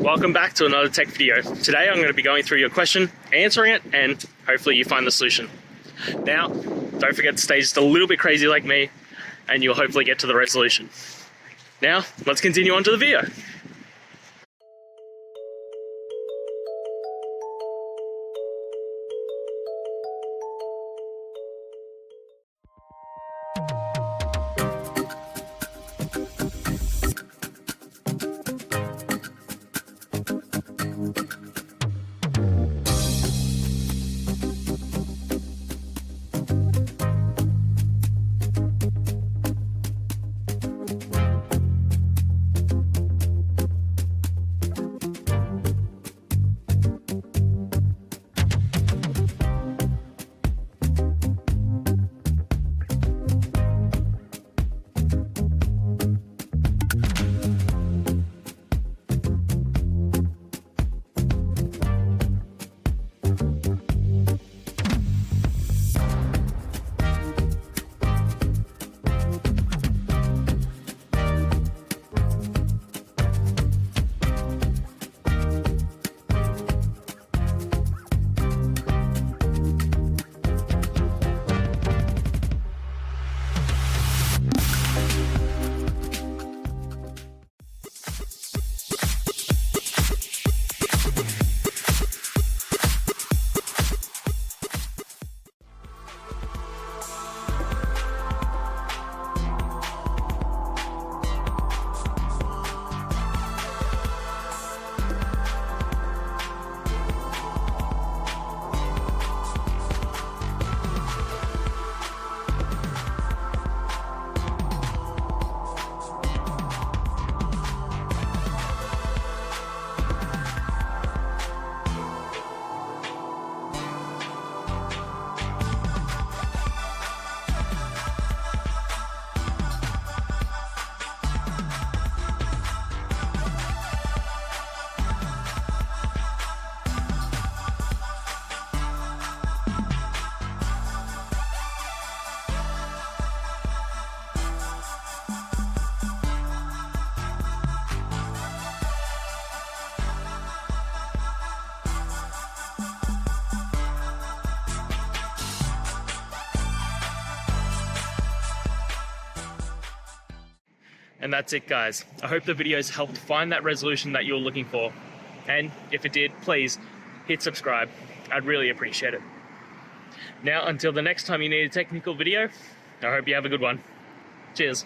welcome back to another tech video. Today I'm going to be going through your question, answering it, and hopefully you find the solution. Now, don't forget to stay just a little bit crazy like me, and you'll hopefully get to the resolution. Now, let's continue on to the video. And that's it, guys. I hope the videos helped find that resolution that you're looking for. And if it did, please hit subscribe. I'd really appreciate it. Now, until the next time you need a technical video, I hope you have a good one. Cheers.